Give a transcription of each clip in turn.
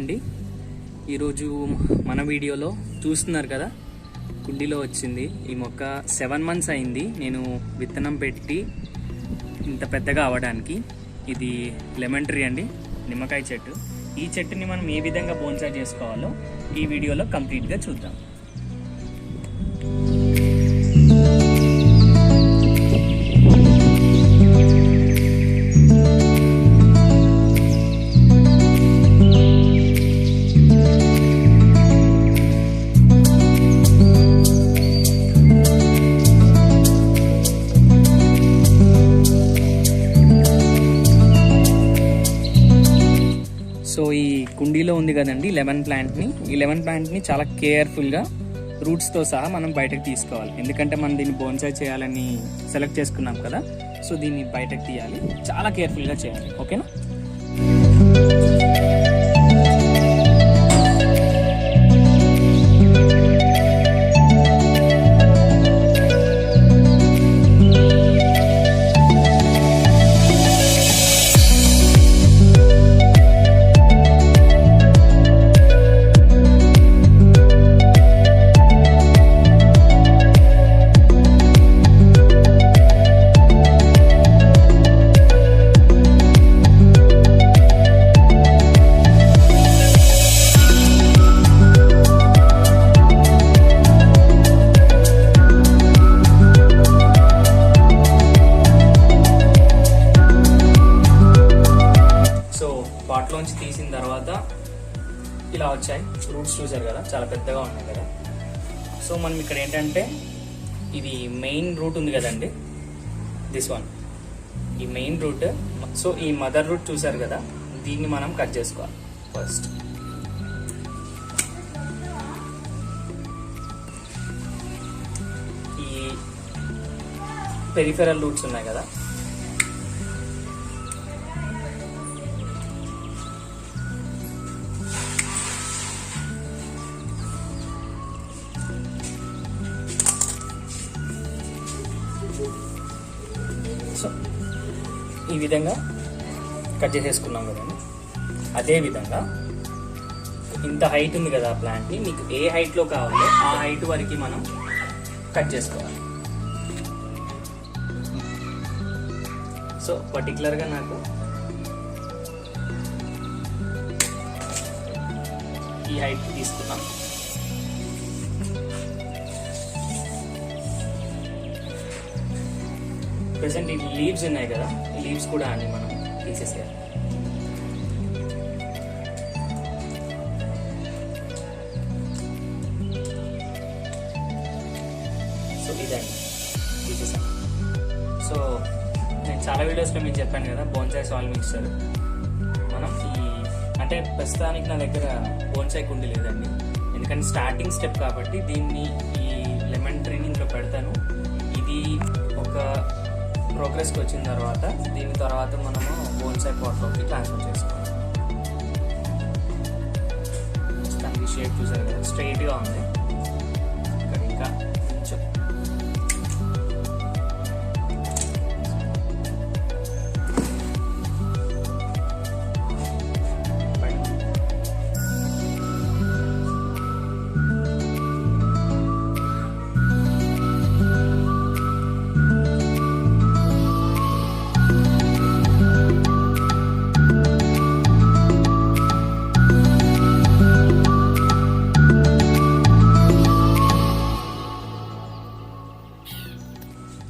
అండి. ఈరోజు మన వీడియోలో చూస్తున్నారు కదా, కుండీలో వచ్చింది ఈ మొక్క. 7 months అయింది నేను విత్తనం పెట్టి ఇంత పెద్దగా అవ్వడానికి. ఇది లెమన్ ట్రీ అండి, నిమ్మకాయ చెట్టు. ఈ చెట్టుని మనం ఏ విధంగా బోన్సాయ్ చేసుకోవాలో ఈ వీడియోలో కంప్లీట్గా చూద్దాం. సో ఈ కుండీలో ఉంది కదండి లెమన్ ప్లాంట్ని. ఈ లెమన్ ప్లాంట్ని చాలా కేర్ఫుల్గా రూట్స్తో సహా మనం బయటకు తీసుకోవాలి. ఎందుకంటే మనం దీన్ని బోన్సాయ్ చేయాలని సెలెక్ట్ చేసుకున్నాం కదా, సో దీన్ని బయటకు తీయాలి. చాలా కేర్ఫుల్గా చేయాలి, ఓకేనా? పాట్లోంచి తీసిన తర్వాత ఇలా వచ్చాయి రూట్స్, చూసారు కదా, చాలా పెద్దగా ఉన్నాయి కదా. సో మనం ఇక్కడ ఏంటంటే ఇది మెయిన్ రూట్ ఉంది కదండి, దిస్ వన్, ఈ మెయిన్ రూట్. సో ఈ మదర్ రూట్ చూసారు కదా, దీన్ని మనం కట్ చేసుకోవాలి ఫస్ట్. ఈ పెరిఫెరల్ రూట్స్ ఉన్నాయి కదా, సో ఈ విధంగా కట్ చేసేసుకున్నాం కదండి. అదేవిధంగా ఇంత హైట్ ఉంది కదా ప్లాంట్ని, మీకు ఏ హైట్లో కావాలో ఆ హైట్ వరకు మనం కట్ చేసుకోవాలి. సో పర్టికులర్గా నాకు ఈ హైట్ తీసుకున్నాం. ప్రెసెంట్ ఈ లీవ్స్ ఉన్నాయి కదా, ఈ లీవ్స్ కూడా అన్ని మనం తీసేసేయాలి. సో ఇదండి తీసేసాను. సో నేను చాలా వీడియోస్లో మీకు చెప్పాను కదా, బోన్సాయ్ సాయిల్ మిక్సర్. మనం అంటే ప్రస్తుతానికి నా దగ్గర బోన్సాయ్ కుండీ లేదండి, ఎందుకంటే స్టార్టింగ్ స్టెప్ కాబట్టి దీన్ని ఈ లెమన్ ట్రీని ఇంట్లో పెడతాను. ఇది ఒక ప్రోగ్రెస్కి వచ్చిన తర్వాత దీని తర్వాత మనము బోన్సాయ్ పాట్లోకి ట్రాన్స్ఫర్ చేసుకోవాలి. దానికి షేప్ చూసారు కదా, స్ట్రైట్గా ఉంది. ఇక్కడ ఇంకా కొంచెం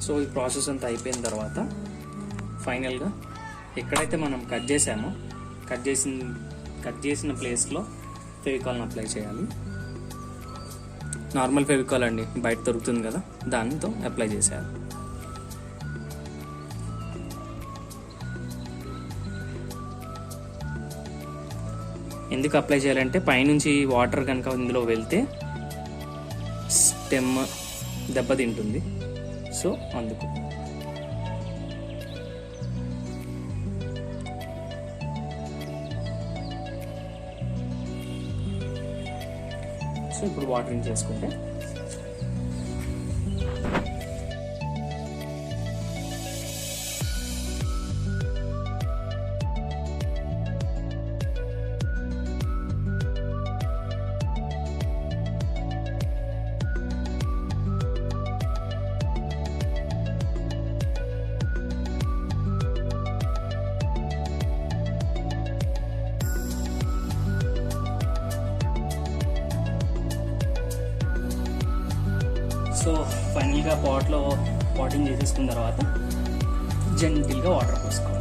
సో ఈ ప్రాసెస్ అంతా అయిపోయిన తర్వాత ఫైనల్గా ఎక్కడైతే మనం కట్ చేసామో కట్ చేసిన ప్లేస్లో ఫెవికాల్ని అప్లై చేయాలి. నార్మల్ ఫెవికాల్ అండి, బయట దొరుకుతుంది కదా, దానితో అప్లై చేసేయాలి. ఎందుకు అప్లై చేయాలంటే పైనుంచి వాటర్ కనుక ఇందులో వెళ్తే స్టెమ్ దెబ్బతింటుంది. సో అందుకు సో ఇప్పుడు వాటరింగ్ చేసుకుంటే సో ఫైనల్గా పాటింగ్ చేసేసుకున్న తర్వాత జెంటిల్గా వాటర్ పోసుకోవాలి.